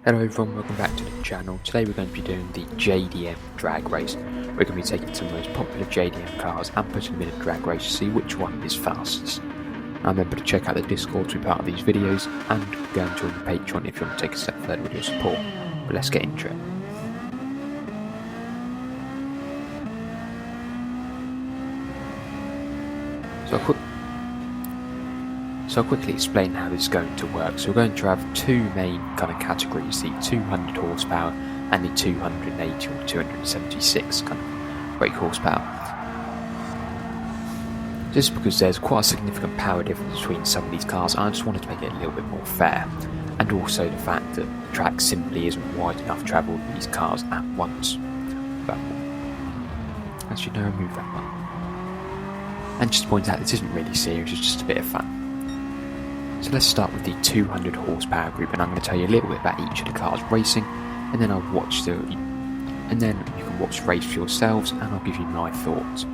Hello everyone, welcome back to the channel. Today we're going to be doing the JDM Drag Race. We're going to be taking some of the most popular JDM cars and putting them in a drag race to see which one is fastest. Now remember to check out the Discord to be part of these videos and go and join the Patreon if you want to take a step further with your support. But let's get into it. So I'll quickly explain how this is going to work. So we're going to have two main kind of categories, the 200 horsepower and the 280 or 276 kind of brake horsepower. Just because there's quite a significant power difference between some of these cars, I just wanted to make it a little bit more fair. And also the fact that the track simply isn't wide enough to travel with these cars at once. But as you know, remove that one. And just to point out, this isn't really serious, it's just a bit of fun. So let's start with the 200 horsepower group, and I'm going to tell you a little bit about each of the cars racing, and then you can watch the race for yourselves, and I'll give you my thoughts.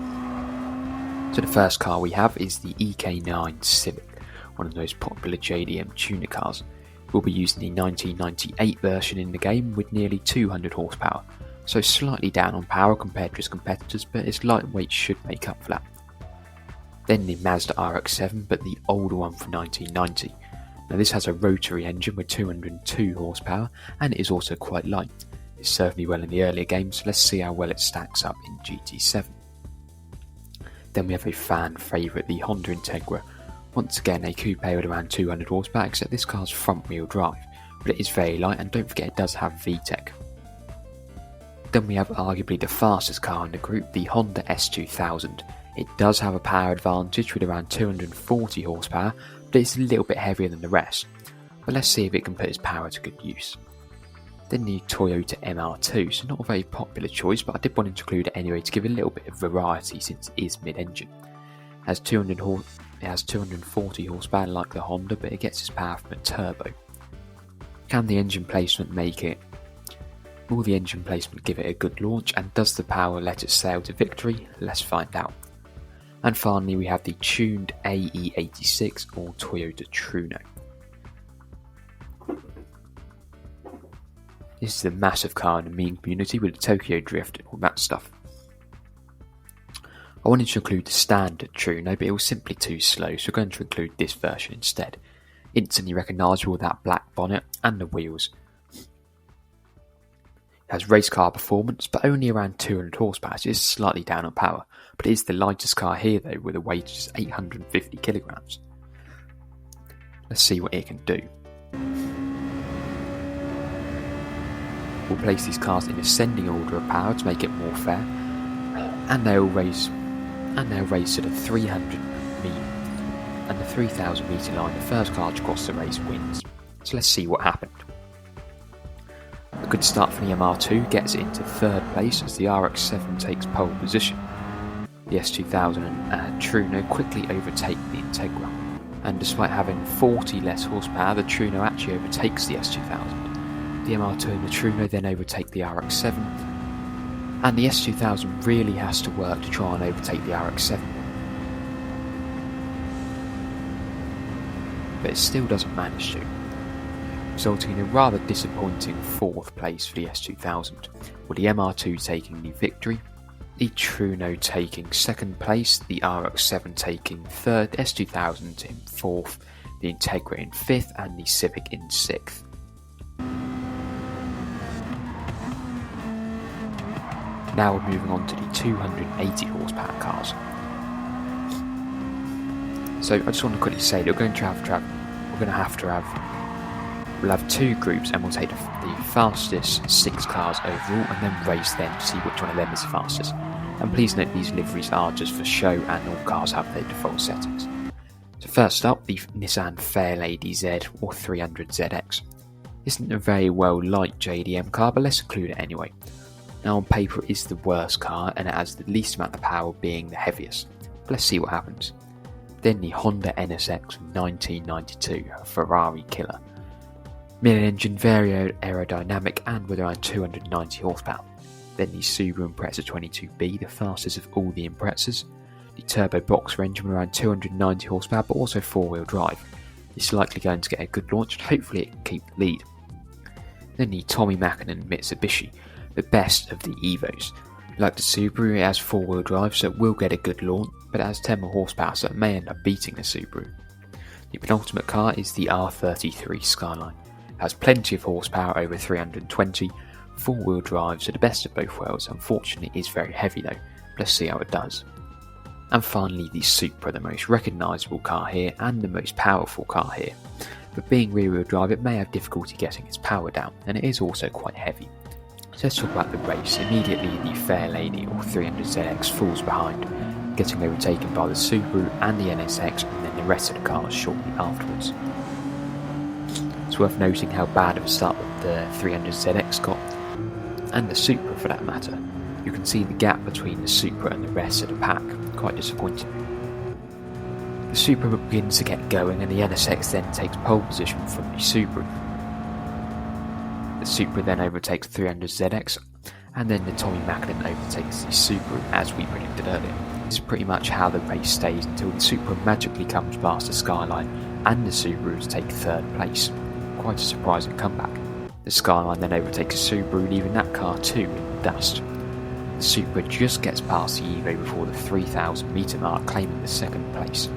So the first car we have is the EK9 Civic, one of the most popular JDM tuner cars. We'll be using the 1998 version in the game with nearly 200 horsepower, so slightly down on power compared to its competitors, but its lightweight should make up for that. Then the Mazda RX-7, but the older one from 1990. Now this has a rotary engine with 202 horsepower, and it is also quite light. It served me well in the earlier games, so let's see how well it stacks up in GT7. Then we have a fan favourite, the Honda Integra. Once again a coupe with around 200 horsepower, except this car's front wheel drive, but it is very light, and don't forget it does have VTEC. Then we have arguably the fastest car in the group, the Honda S2000. It does have a power advantage with around 240 horsepower, but it's a little bit heavier than the rest. But let's see if it can put its power to good use. Then the Toyota MR2, so not a very popular choice, but I did want to include it anyway to give a little bit of variety since it is mid-engine. It has 240 horsepower like the Honda, but it gets its power from a turbo. Can the engine placement make it? Will the engine placement give it a good launch, and does the power let it sail to victory? Let's find out. And finally we have the tuned AE86 or Toyota Truno. This is a massive car in the meme community with the Tokyo Drift and all that stuff. I wanted to include the standard Truno, but it was simply too slow, so we're going to include this version instead. Instantly recognisable with that black bonnet and the wheels. It has race car performance, but only around 200 horsepower, so it is slightly down on power. But it is the lightest car here though, with a weight of just 850 kilograms. Let's see what it can do. We'll place these cars in ascending order of power to make it more fair, and they'll race to the 300 meter and the 3,000 meter line. The first car to cross the race wins. So let's see what happened. A good start from the MR2 gets it into third place as the RX-7 takes pole position. The S2000 and Truno quickly overtake the Integra, and despite having 40 less horsepower, the Truno actually overtakes the S2000. The MR2 and the Truno then overtake the RX-7, and the S2000 really has to work to try and overtake the RX-7. But it still doesn't manage to, resulting in a rather disappointing fourth place for the S2000, with the MR2 taking the victory, the Truno taking second place, the RX-7 taking third, S2000 in fourth, the Integra in fifth, and the Civic in sixth. Now we're moving on to the 280 horsepower cars. So I just want to quickly say that we'll have two groups, and we'll take the fastest 6 cars overall and then race them to see which one of them is fastest. And please note these liveries are just for show, and all cars have their default settings. So first up, the Nissan Fairlady Z or 300ZX. This isn't a very well liked JDM car, but let's include it anyway. Now on paper it is the worst car, and it has the least amount of power being the heaviest. But let's see what happens. Then the Honda NSX from 1992, a Ferrari killer. Mid-engine, very aerodynamic and with around 290 horsepower. Then the Subaru Impreza 22B, the fastest of all the Imprezas. The turbo boxer engine with around 290 horsepower, but also 4-wheel drive. It's likely going to get a good launch, and hopefully it can keep the lead. Then the Tommy Mackinnon Mitsubishi, the best of the Evos. Like the Subaru, it has 4-wheel drive, so it will get a good launch, but it has 10 more horsepower, so it may end up beating the Subaru. The penultimate car is the R33 Skyline. It has plenty of horsepower, over 320, 4-wheel drive, so the best of both worlds. Unfortunately, it is very heavy though. Let's see how it does. And finally, the Supra, the most recognisable car here and the most powerful car here. But being rear-wheel drive, it may have difficulty getting its power down, and it is also quite heavy. So let's talk about the race. Immediately, the Fairlady or 300ZX falls behind, getting overtaken by the Subaru and the NSX, and then the rest of the cars shortly afterwards. It's worth noting how bad of a start the 300ZX got, and the Supra for that matter. You can see the gap between the Supra and the rest of the pack, quite disappointing. The Supra begins to get going and the NSX then takes pole position from the Subaru. The Supra then overtakes 300ZX, and then the Tommy Mackinnon overtakes the Subaru as we predicted earlier. This is pretty much how the race stays until the Supra magically comes past the Skyline and the Subaru to take 3rd place. Quite a surprising comeback. The Skyline then overtakes the Subaru, leaving that car too in the dust. The Supra just gets past the Evo before the 3,000 metre mark, claiming the 2nd place.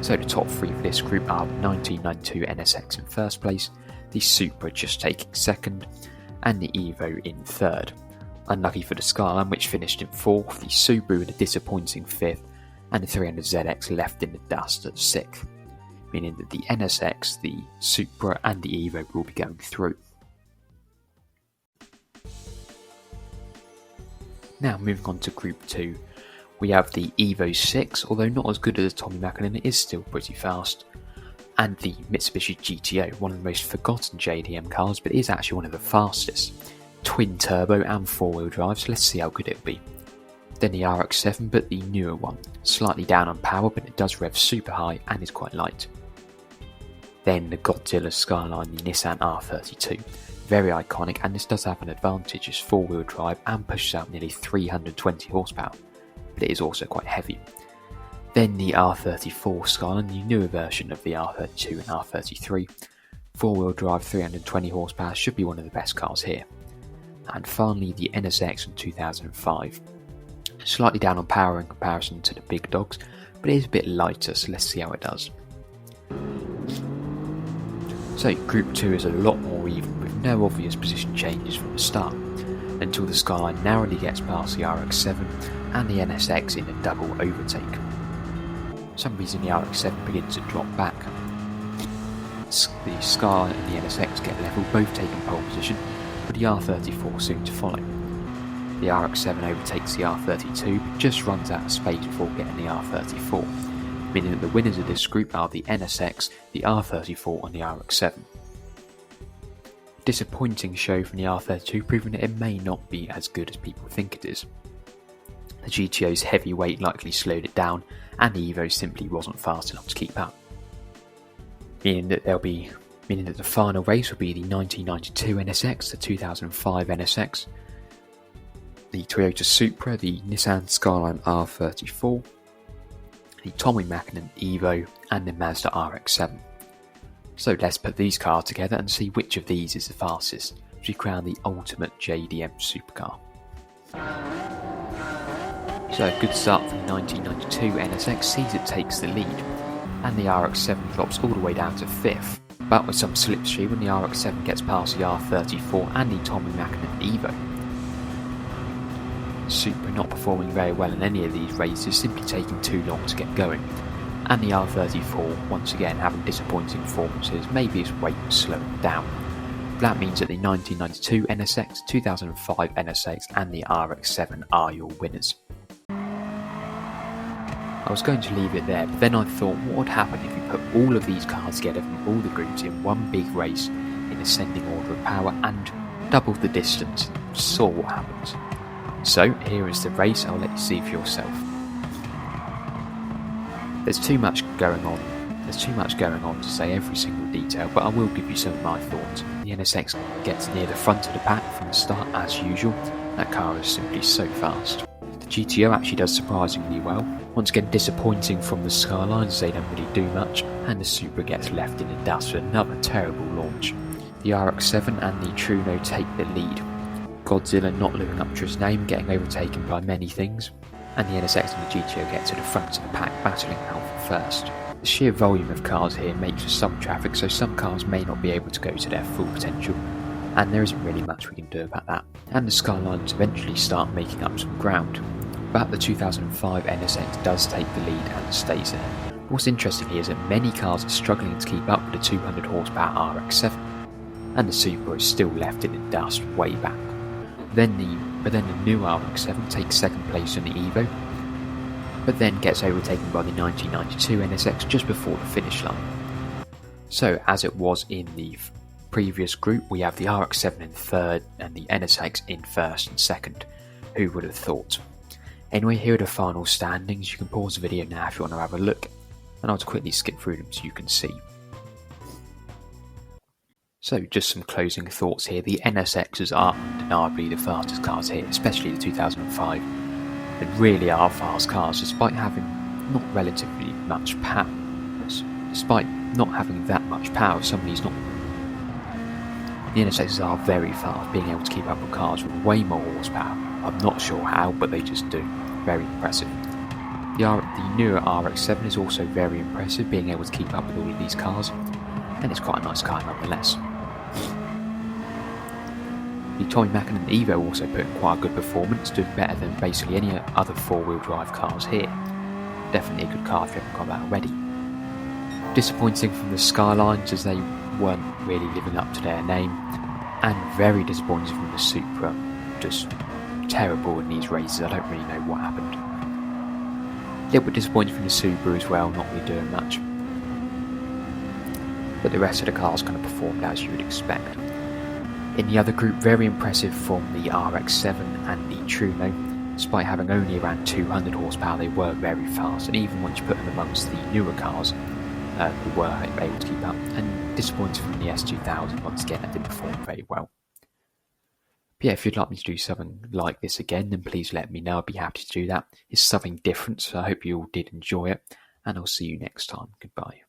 So the top 3 for this group are the 1992 NSX in 1st place, the Supra just taking 2nd, and the Evo in 3rd. Unlucky for the Skyline, which finished in 4th, the Subaru in a disappointing 5th, and the 300ZX left in the dust at 6th, meaning that the NSX, the Supra, and the Evo will be going through. Now moving on to Group 2, we have the Evo 6, although not as good as the Tommy Mackinnon, it is still pretty fast, and the Mitsubishi GTO, one of the most forgotten JDM cars, but it is actually one of the fastest. Twin turbo and 4-wheel drive, so let's see how good it'll be. Then the RX-7, but the newer one, slightly down on power, but it does rev super high and is quite light. Then the Godzilla Skyline, the Nissan R32. Very iconic, and this does have an advantage as 4-wheel drive and pushes out nearly 320 horsepower, but it is also quite heavy. Then the R34 Skyline, the newer version of the R32 and R33. 4-wheel drive, 320 horsepower, should be one of the best cars here. And finally the NSX from 2005. Slightly down on power in comparison to the big dogs, but it is a bit lighter, so let's see how it does. So Group 2 is a lot more even, with no obvious position changes from the start, until the Skyline narrowly gets past the RX-7 and the NSX in a double overtake. For some reason the RX-7 begins to drop back. The Skyline and the NSX get level, both taking pole position, with the R34 soon to follow. The RX-7 overtakes the R32, but just runs out of space before getting the R34, meaning that the winners of this group are the NSX, the R34 and the RX-7. Disappointing show from the R32, proving that it may not be as good as people think it is. The GTO's heavy weight likely slowed it down, and the Evo simply wasn't fast enough to keep up. Meaning that the final race will be the 1992 NSX, the 2005 NSX, the Toyota Supra, the Nissan Skyline R34, the Tommy Mackinnon Evo, and the Mazda RX-7. So let's put these cars together and see which of these is the fastest, to crown the ultimate JDM supercar. So a good start for the 1992 NSX sees it takes the lead, and the RX-7 drops all the way down to 5th, but with some slipstream when the RX-7 gets past the R34 and the Tommy Mackinnon Evo. Supra not performing very well in any of these races, simply taking too long to get going, and the R34 once again having disappointing performances, maybe its weight was slowing down. That means that the 1992 NSX, 2005 NSX and the RX-7 are your winners. I was going to leave it there, but then I thought, what would happen if you put all of these cars together from all the groups in one big race in ascending order of power and double the distance, and saw what happens. So here is the race, I'll let you see for yourself. There's too much going on to say every single detail, but I will give you some of my thoughts. The NSX gets near the front of the pack from the start as usual, that car is simply so fast. The GTO actually does surprisingly well, once again disappointing from the Skylines, they don't really do much, and the Supra gets left in the dust with another terrible launch. The RX-7 and the Truno take the lead. Godzilla not living up to his name, getting overtaken by many things, and the NSX and the GTO get to the front of the pack, battling out for first. The sheer volume of cars here makes for some traffic, so some cars may not be able to go to their full potential, and there isn't really much we can do about that. And the Skylines eventually start making up some ground, but the 2005 NSX does take the lead and stays there. What's interesting here is that many cars are struggling to keep up with the 200 horsepower RX-7, and the Supra is still left in the dust way back. Then the new RX-7 takes second place in the Evo, but then gets overtaken by the 1992 NSX just before the finish line. So as it was in the previous group, we have the RX-7 in third and the NSX in first and second. Who would have thought? Anyway, here are the final standings. You can pause the video now if you want to have a look, and I'll quickly skip through them so you can see. So just some closing thoughts here. The NSXs are undeniably the fastest cars here, especially the 2005. They really are fast cars, despite having not relatively much power. Despite not having that much power, some of these not. The NSXs are very fast, being able to keep up with cars with way more horsepower. I'm not sure how, but they just do. Very impressive. The newer RX-7 is also very impressive, being able to keep up with all of these cars, and it's quite a nice car nonetheless. The Tommy Mackin and Evo also put in quite a good performance, doing better than basically any other four-wheel drive cars here. Definitely a good car if you haven't got that already. Disappointing from the Skylines as they weren't really living up to their name, and very disappointing from the Supra. Just terrible in these races, I don't really know what happened. A little bit disappointing from the Subaru as well, not really doing much. But the rest of the cars kind of performed as you would expect. In the other group, very impressive from the RX-7 and the Truno. Despite having only around 200 horsepower, they were very fast, and even once you put them amongst the newer cars, they were able to keep up. And disappointing from the S2000, once again, that didn't perform very well. But yeah, if you'd like me to do something like this again, then please let me know. I'd be happy to do that. It's something different, so I hope you all did enjoy it, and I'll see you next time. Goodbye.